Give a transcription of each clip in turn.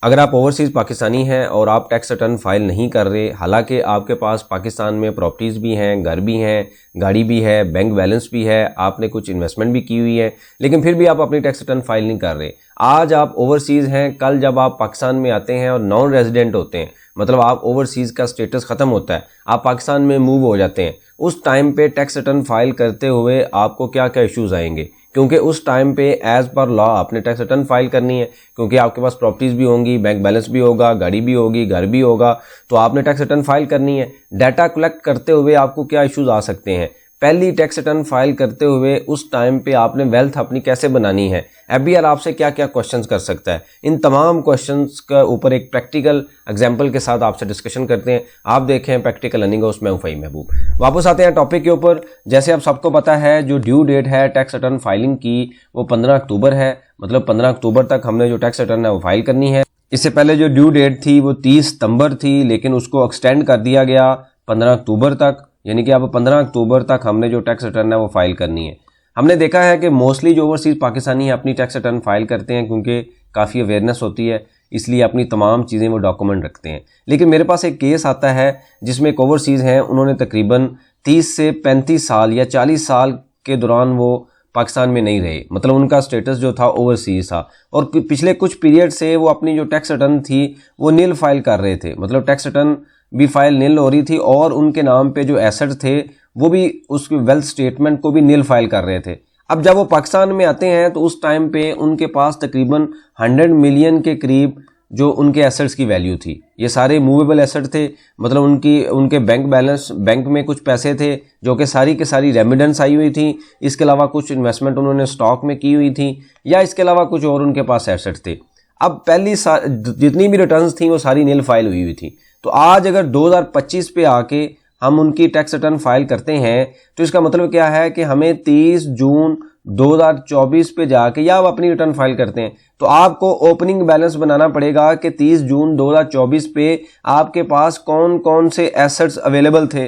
अगर आप ओवरसीज़ पाकिस्तानी हैं और आप टैक्स रिटर्न फाइल नहीं कर रहे, हालांकि आपके पास पाकिस्तान में प्रॉपर्टीज़ भी हैं, घर भी हैं, गाड़ी भी है, बैंक बैलेंस भी है, आपने कुछ इन्वेस्टमेंट भी की हुई है, लेकिन फिर भी आप अपनी टैक्स रिटर्न फाइल नहीं कर रहे। आज आप ओवरसीज़ हैं, कल जब आप पाकिस्तान में आते हैं और नॉन रेजिडेंट होते हैं, मतलब आप ओवरसीज़ का स्टेटस ख़त्म होता है, आप पाकिस्तान में मूव हो जाते हैं, उस टाइम पे टैक्स रिटर्न फाइल करते हुए आपको क्या क्या इश्यूज़ आएंगे, क्योंकि उस टाइम पे एज़ पर लॉ आपने टैक्स रिटर्न फाइल करनी है, क्योंकि आपके पास प्रॉपर्टीज़ भी होंगी, बैंक बैलेंस भी होगा, गाड़ी भी होगी, घर भी होगा, तो आपने टैक्स रिटर्न फाइल करनी है। डाटा कलेक्ट करते हुए आपको क्या इश्यूज़ आ सकते हैं, पहली टैक्स रिटर्न फाइल करते हुए उस टाइम पे आपने वेल्थ अपनी कैसे बनानी है, एफबीआर आपसे क्या क्या क्वेश्चंस कर सकता है, इन तमाम क्वेश्चंस का ऊपर एक प्रैक्टिकल एग्जांपल के साथ आपसे डिस्कशन करते हैं। आप देखें प्रैक्टिकल लर्निंग, उसमें हूं फ़हीम महबूब। वापस आते हैं टॉपिक के ऊपर। जैसे आप सबको पता है जो ड्यू डेट है टैक्स रिटर्न फाइलिंग की वो 15 अक्टूबर है, मतलब 15 अक्टूबर तक हमने जो टैक्स रिटर्न है वो फाइल करनी है। इससे पहले जो ड्यू डेट थी वो 30 सितंबर थी, लेकिन उसको एक्सटेंड कर दिया गया 15 अक्टूबर तक, यानी कि अब 15 अक्टूबर तक हमने जो टैक्स रिटर्न है वो फाइल करनी है। हमने देखा है कि मोस्टली जो ओवरसीज़ पाकिस्तानी अपनी टैक्स रिटर्न फाइल करते हैं क्योंकि काफ़ी अवेयरनेस होती है, इसलिए अपनी तमाम चीज़ें वो डॉक्यूमेंट रखते हैं। लेकिन मेरे पास एक केस आता है जिसमें एक ओवरसीज़ हैं, उन्होंने तकरीबन 30 से 35 साल या 40 साल के दौरान वो पाकिस्तान में नहीं रहे, मतलब उनका स्टेटस जो था ओवरसीज़ था, और पिछले कुछ पीरियड से वो अपनी जो टैक्स रिटर्न थी वो नील फाइल कर रहे थे, मतलब टैक्स रिटर्न भी फाइल नील हो रही थी और उनके नाम पे जो एसेट्स थे वो भी उसके वेल्थ स्टेटमेंट को भी नील फाइल कर रहे थे। अब जब वो पाकिस्तान में आते हैं तो उस टाइम पे उनके पास तकरीबन 100 मिलियन के करीब जो उनके एसेट्स की वैल्यू थी, ये सारे मूवेबल एसेट थे, मतलब उनके बैंक बैलेंस, बैंक में कुछ पैसे थे जो कि सारी के सारी रेमिडेंस आई हुई थी, इसके अलावा कुछ इन्वेस्टमेंट उन्होंने स्टॉक में की हुई थी, या इसके अलावा कुछ और उनके पास एसेट्स थे। अब पहली जितनी भी रिटर्न्स थी वो सारी नील फाइल हुई हुई थी। तो आज अगर 2025 पे आके हम उनकी टैक्स रिटर्न फाइल करते हैं तो इसका मतलब क्या है कि हमें 30 जून 2024 पे जाके, या आप अपनी रिटर्न फाइल करते हैं तो आपको ओपनिंग बैलेंस बनाना पड़ेगा कि 30 जून 2024 पे आपके पास कौन कौन से एसेट्स अवेलेबल थे,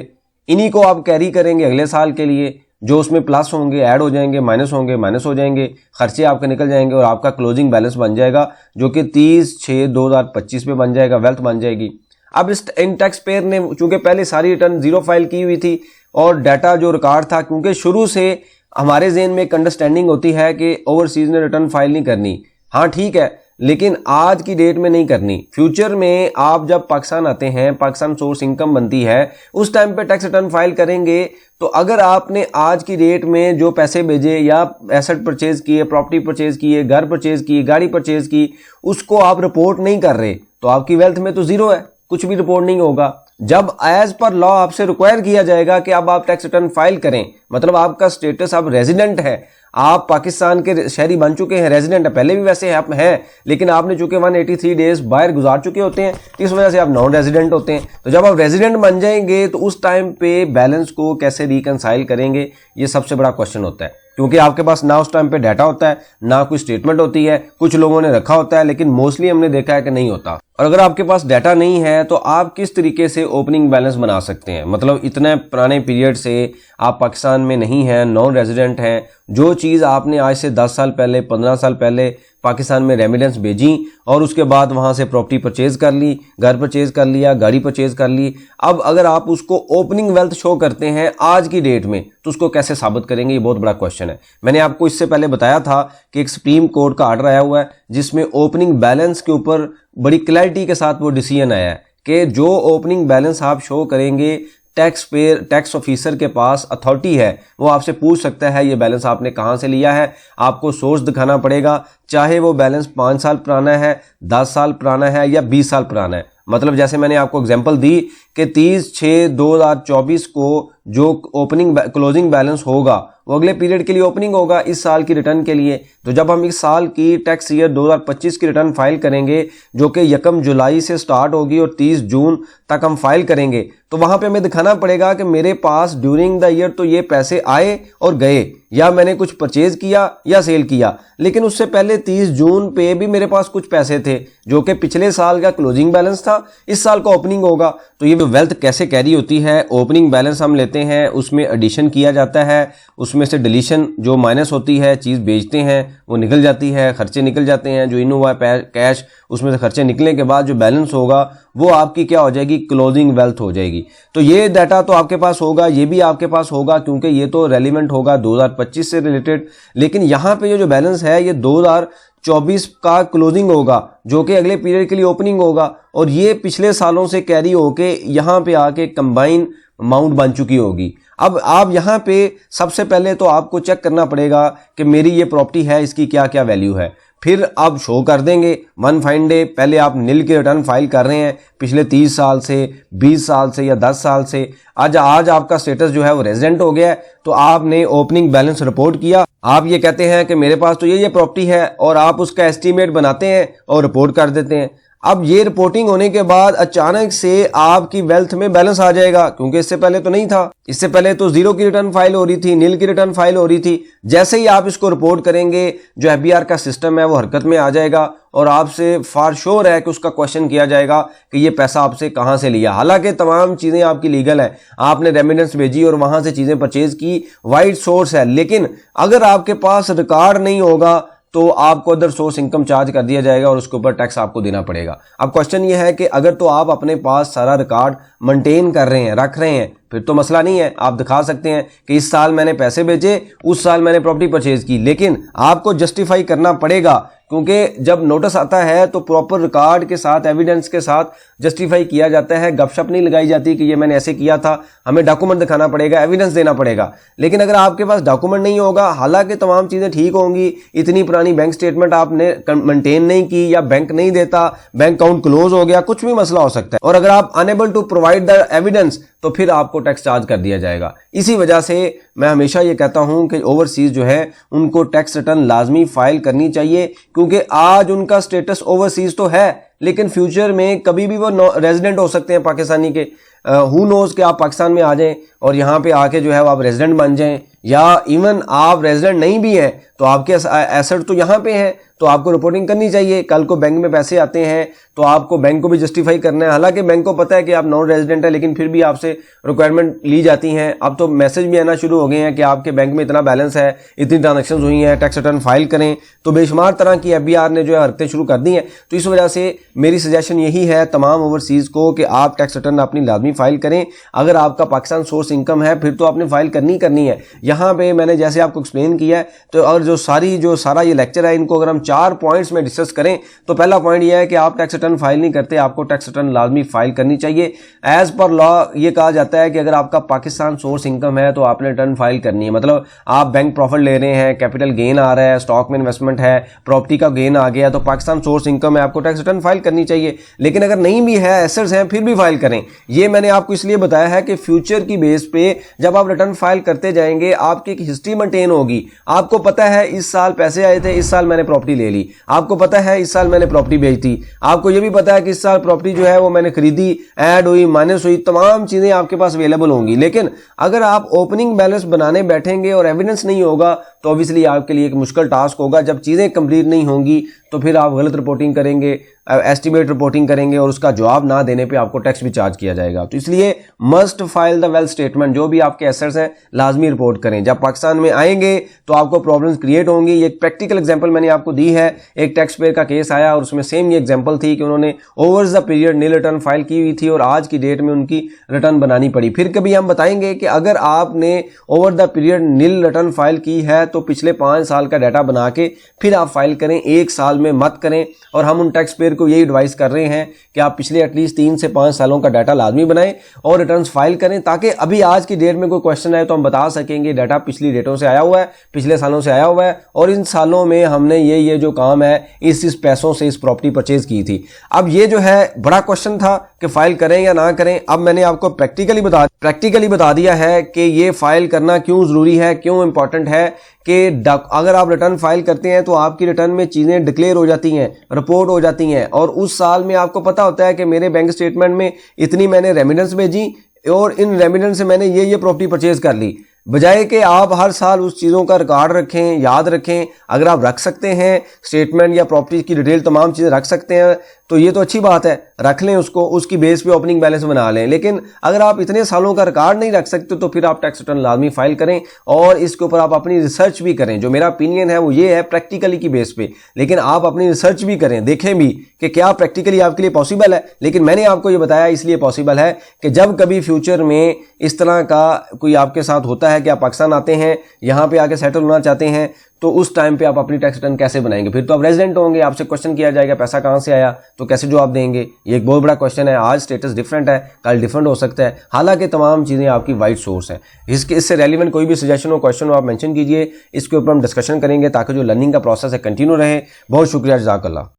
इन्हीं को आप कैरी करेंगे अगले साल के लिए, जो उसमें प्लस होंगे ऐड हो जाएंगे, माइनस होंगे माइनस हो जाएंगे, खर्चे आपके निकल जाएंगे और आपका क्लोजिंग बैलेंस बन जाएगा जो कि 30/6/2025 पे बन जाएगा, वेल्थ बन जाएगी। अब इन टैक्स पेयर ने चूंकि पहले सारी रिटर्न जीरो फाइल की हुई थी और डाटा जो रिकॉर्ड था, क्योंकि शुरू से हमारे ज़हन में एक अंडरस्टैंडिंग होती है कि ओवरसीज ने रिटर्न फाइल नहीं करनी, हाँ ठीक है, लेकिन आज की डेट में नहीं करनी। फ्यूचर में आप जब पाकिस्तान आते हैं, पाकिस्तान सोर्स इनकम बनती है, उस टाइम पे टैक्स रिटर्न फाइल करेंगे, तो अगर आपने आज की डेट में जो पैसे भेजे या एसेट परचेज किए, प्रॉपर्टी परचेज किए, घर परचेज किए, गाड़ी परचेज की, उसको आप रिपोर्ट नहीं कर रहे तो आपकी वेल्थ में तो जीरो है, कुछ भी रिपोर्ट नहीं होगा। जब एज पर लॉ आपसे रिक्वायर किया जाएगा कि अब आप टैक्स रिटर्न फाइल करें, मतलब आपका स्टेटस अब रेजिडेंट है, आप पाकिस्तान के शहरी बन चुके हैं, रेजिडेंट है, पहले भी वैसे आप हैं, लेकिन आपने चूंकि 183 डेज बाहर गुजार चुके होते हैं, इस वजह से आप नॉन रेजिडेंट होते हैं। तो जब आप रेजिडेंट बन जाएंगे तो उस टाइम पे बैलेंस को कैसे रिकंसाइल करेंगे, ये सबसे बड़ा क्वेश्चन होता है, क्योंकि आपके पास ना उस टाइम पे डाटा होता है, ना कोई स्टेटमेंट होती है, कुछ लोगों ने रखा होता है लेकिन मोस्टली हमने देखा है कि नहीं होता। और अगर आपके पास डाटा नहीं है तो आप किस तरीके से ओपनिंग बैलेंस बना सकते हैं, मतलब इतने पुराने पीरियड से आप पाकिस्तान में नहीं हैं, नॉन रेजिडेंट हैं, जो चीज़ आपने आज से 10 साल पहले, 15 साल पहले पाकिस्तान में रेमिडेंस भेजी और उसके बाद वहाँ से प्रॉपर्टी परचेज कर ली, घर परचेज कर लिया, गाड़ी परचेज कर ली, अब अगर आप उसको ओपनिंग वेल्थ शो करते हैं आज की डेट में तो उसको कैसे साबित करेंगे, ये बहुत बड़ा क्वेश्चन है। मैंने आपको इससे पहले बताया था कि एक सुप्रीम कोर्ट का आर्डर आया हुआ है जिसमें ओपनिंग बैलेंस के ऊपर बड़ी क्लैरिटी के साथ वो डिसीजन आया है कि जो ओपनिंग बैलेंस आप शो करेंगे, टैक्स ऑफिसर के पास अथॉरिटी है, वो आपसे पूछ सकता है ये बैलेंस आपने कहाँ से लिया है, आपको सोर्स दिखाना पड़ेगा, चाहे वो बैलेंस 5 साल पुराना है, 10 साल पुराना है या 20 साल पुराना है। मतलब जैसे मैंने आपको एग्जांपल दी कि 30/6/2024 को जो ओपनिंग क्लोजिंग बैलेंस होगा वो अगले पीरियड के लिए ओपनिंग होगा, इस साल की रिटर्न के लिए। तो जब हम इस साल की टैक्स ईयर 2025 की रिटर्न फाइल करेंगे जो कि 1 जुलाई से स्टार्ट होगी और 30 जून तक हम फाइल करेंगे, तो वहां पे हमें दिखाना पड़ेगा कि मेरे पास ड्यूरिंग द ईयर तो ये पैसे आए और गए, या मैंने कुछ परचेज किया या सेल किया, लेकिन उससे पहले 30 जून पे भी मेरे पास कुछ पैसे थे जो कि पिछले साल का क्लोजिंग बैलेंस था, इस साल का ओपनिंग होगा। तो ये जो वेल्थ कैसे कैरी होती है, ओपनिंग बैलेंस हम लेते हैं, उसमें एडिशन किया जाता है, उसमें से डिलीशन जो माइनस होती है, चीज़ बेचते हैं वो निकल जाती है, खर्चे निकल जाते हैं, जो इन हुआ कैश उसमें से खर्चे निकलने के बाद जो बैलेंस होगा वो आपकी क्या हो जाएगी, क्लोजिंग वेल्थ हो जाएगी। तो ये डाटा तो आपके पास होगा, ये भी आपके पास होगा, क्योंकि ये तो रेलिवेंट होगा 2025 से रिलेटेड। लेकिन यहाँ पे जो बैलेंस है ये 2024 का क्लोजिंग होगा, जो कि अगले पीरियड के लिए ओपनिंग होगा, और ये पिछले सालों से कैरी होके यहाँ पे आके कंबाइन अमाउंट बन चुकी होगी। अब आप यहाँ पे सबसे पहले तो आपको चेक करना पड़ेगा कि मेरी ये प्रॉपर्टी है, इसकी क्या क्या वैल्यू है, फिर आप शो कर देंगे वन फाइन डे। पहले आप नील के रिटर्न फाइल कर रहे हैं पिछले 30 साल से, 20 साल से या 10 साल से, आज आपका स्टेटस जो है वो रेजिडेंट हो गया है, तो आपने ओपनिंग बैलेंस रिपोर्ट किया, आप ये कहते हैं कि मेरे पास तो ये प्रॉपर्टी है, और आप उसका एस्टीमेट बनाते हैं और रिपोर्ट कर देते हैं। अब ये रिपोर्टिंग होने के बाद अचानक से आपकी वेल्थ में बैलेंस आ जाएगा, क्योंकि इससे पहले तो नहीं था, इससे पहले तो जीरो की रिटर्न फाइल हो रही थी, नील की रिटर्न फाइल हो रही थी। जैसे ही आप इसको रिपोर्ट करेंगे, जो एफबीआर का सिस्टम है वो हरकत में आ जाएगा, और आपसे फॉर श्योर है कि उसका क्वेश्चन किया जाएगा कि ये पैसा आपसे कहां से लिया। हालांकि तमाम चीजें आपकी लीगल है, आपने रेमिटेंस भेजी और वहां से चीजें परचेज की, वाइड सोर्स है, लेकिन अगर आपके पास रिकॉर्ड नहीं होगा तो आपको अदर सोर्स इनकम चार्ज कर दिया जाएगा और उसके ऊपर टैक्स आपको देना पड़ेगा। अब क्वेश्चन ये है कि अगर तो आप अपने पास सारा रिकॉर्ड मेंटेन कर रहे हैं, रख रहे हैं, फिर तो मसला नहीं है, आप दिखा सकते हैं कि इस साल मैंने पैसे भेजे, उस साल मैंने प्रॉपर्टी परचेज की, लेकिन आपको जस्टिफाई करना पड़ेगा, क्योंकि जब नोटिस आता है तो प्रॉपर रिकॉर्ड के साथ, एविडेंस के साथ जस्टिफाई किया जाता है। गपशप नहीं लगाई जाती कि ये मैंने ऐसे किया था, हमें डॉक्यूमेंट दिखाना पड़ेगा, एविडेंस देना पड़ेगा। लेकिन अगर आपके पास डॉक्यूमेंट नहीं होगा, हालांकि तमाम चीजें ठीक होंगी, इतनी पुरानी बैंक स्टेटमेंट आपने मेंटेन नहीं की, या बैंक नहीं देता, बैंक अकाउंट क्लोज हो गया, कुछ भी मसला हो सकता है, और अगर आप unable to provide the evidence तो फिर आपको टैक्स चार्ज कर दिया जाएगा। इसी वजह से मैं हमेशा ये कहता हूं कि ओवरसीज जो है उनको टैक्स रिटर्न लाजमी फाइल करनी चाहिए, क्योंकि आज उनका स्टेटस ओवरसीज तो है, लेकिन फ्यूचर में कभी भी वो रेजिडेंट हो सकते हैं पाकिस्तानी के। हु नोज कि आप पाकिस्तान में आ जाएं और यहाँ पे आके जो है वो आप रेजिडेंट बन जाएं, या इवन आप रेजिडेंट नहीं भी हैं तो आपके एसेट तो यहाँ पे हैं, तो आपको रिपोर्टिंग करनी चाहिए। कल को बैंक में पैसे आते हैं तो आपको बैंक को भी जस्टिफाई करना है। हालांकि बैंक को पता है कि आप नॉन रेजिडेंट है, लेकिन फिर भी आपसे रिक्वायरमेंट ली जाती हैं। अब तो मैसेज भी आना शुरू हो गए हैं कि आपके बैंक में इतना बैलेंस है, इतनी ट्रांजेक्शन हुई हैं, टैक्स रिटर्न फाइल करें। तो बेशुमार तरह की एफबीआर ने जो है हरकतें शुरू कर दी हैं। तो इस वजह से मेरी सजेशन यही है तमाम ओवरसीज को कि आप टैक्स रिटर्न अपनी लाजमी फाइल करें। अगर आपका पाकिस्तान सोर्स इनकम है फिर तो आपने फाइल करनी है। यहाँ पे मैंने जैसे आपको एक्सप्लेन किया है, तो और जो सारा ये लेक्चर है, इनको अगर हम 4 पॉइंट्स में डिस्कस करें तो पहला पॉइंट ये है कि आप टैक्स रिटर्न फाइल नहीं करते, आपको टैक्स रिटर्न लाजमी फाइल करनी चाहिए। एज पर लॉ ये कहा जाता है कि अगर आपका पाकिस्तान सोर्स इनकम है तो आपने रिटर्न फाइल करनी है। मतलब आप बैंक प्रॉफिट ले रहे हैं, कैपिटल गेन आ रहा है, स्टॉक में इन्वेस्टमेंट है, प्रॉपर्टी का गेन आ गया, तो पाकिस्तान सोर्स इनकम है, आपको टैक्स रिटर्न फाइल करनी चाहिए। लेकिन अगर नहीं भी है, एसेट्स हैं, फिर भी फाइल करें। ये मैंने आपको इसलिए बताया है कि फ्यूचर की बेस पे जब आप रिटर्न फाइल करते जाएंगे आपकी एक हिस्ट्री मेंटेन होगी। आपको पता है इस साल पैसे आए थे, इस साल मैंने प्रॉपर्टी ले ली, आपको पता है इस साल मैंने प्रॉपर्टी बेची थी, आपको यह भी पता है कि इस साल प्रॉपर्टी जो है वो मैंने खरीदी, ऐड हुई, माइनस हुई, तमाम चीजें आपके पास अवेलेबल होंगी। लेकिन अगर आप ओपनिंग बैलेंस बनाने बैठेंगे और एविडेंस नहीं होगा तो ऑब्वियसली आपके लिए एक मुश्किल टास्क होगा। जब चीजें कंप्लीट नहीं होंगी तो फिर आप गलत रिपोर्टिंग करेंगे, एस्टिमेट रिपोर्टिंग करेंगे और उसका जवाब ना देने पे आपको टैक्स भी चार्ज किया जाएगा। तो इसलिए must file the wealth statement, जो भी आपके एसेट्स हैं लाजमी रिपोर्ट करें। जब पाकिस्तान में आएंगे तो आपको प्रॉब्लम्स क्रिएट होंगी। ये एक प्रैक्टिकल एग्जांपल मैंने आपको दी है, एक टैक्स पेयर का केस आया और उसमें सेम ये एग्जांपल थी कि उन्होंने over the period nil return file की हुई थी और आज की डेट में उनकी रिटर्न बनानी पड़ी। फिर कभी हम बताएंगे कि अगर आपने over the period nil return file की है तो पिछले 5 साल का डाटा बना के फिर आप फाइल करें, 1 साल में मत करें। और हम उन टैक्स पेयर को यही एडवाइस कर रहे हैं कि आप पिछले एटलीस्ट 3 से 5 सालों का डाटा लाजमी बनाएं और रिटर्न्स फाइल करें, ताकि अभी आज की डेट में कोई क्वेश्चन आए तो हम बता सकेंगे डाटा पिछली डेटों से आया हुआ है, पिछले सालों से आया हुआ है और इन सालों में हमने ये जो काम है इस पैसों से इस प्रॉपर्टी परचेज की थी। अब ये जो है बड़ा क्वेश्चन था कि फाइल करें या ना करें। अब मैंने आपको प्रैक्टिकली बता दिया है कि ये फाइल करना क्यों जरूरी है, क्यों इंपॉर्टेंट है कि अगर आप रिटर्न फाइल करते हैं तो आपकी रिटर्न में चीजें डिक्लेयर हो जाती हैं, रिपोर्ट हो जाती हैं और उस साल में आपको पता होता है कि मेरे बैंक स्टेटमेंट में इतनी मैंने रेमिटेंस भेजी और इन रेमिटेंस से मैंने ये प्रॉपर्टी परचेज कर ली। बजाय कि आप हर साल उस चीज़ों का रिकॉर्ड रखें, याद रखें। अगर आप रख सकते हैं स्टेटमेंट या प्रॉपर्टी की डिटेल तमाम चीज़ें रख सकते हैं तो ये तो अच्छी बात है, रख लें उसको, उसकी बेस पे ओपनिंग बैलेंस बना लें। लेकिन अगर आप इतने सालों का रिकॉर्ड नहीं रख सकते तो फिर आप टैक्स रिटर्न लाजमी फाइल करें और इसके ऊपर आप अपनी रिसर्च भी करें। जो मेरा ओपिनियन है वो ये है प्रैक्टिकली की बेस पे, लेकिन आप अपनी रिसर्च भी करें, देखें भी कि क्या प्रैक्टिकली आपके लिए पॉसिबल है। लेकिन मैंने आपको ये बताया इसलिए पॉसिबल है कि जब कभी फ्यूचर में इस तरह का कोई आपके साथ होता है कि आप पाकिस्तान आते हैं, यहां पे आके सेटल होना चाहते हैं, तो उस टाइम पे आप अपनी टैक्स रिटर्न कैसे बनाएंगे? फिर तो आप रेजिडेंट होंगे, आपसे क्वेश्चन किया जाएगा पैसा कहां से आया, तो कैसे जवाब देंगे? ये एक बहुत बड़ा क्वेश्चन है। आज स्टेटस डिफरेंट है, कल डिफरेंट हो सकता है, हालांकि तमाम चीजें आपकी वाइड सोर्स है। इससे रेलिवेंट कोई भी सजेशन हो, क्वेश्चन हो, आप मेंशन कीजिए, इसके ऊपर हम डिस्कशन करेंगे ताकि जो लर्निंग का प्रोसेस है कंटिन्यू रहे। बहुत शुक्रिया, जज़ाकल्लाह।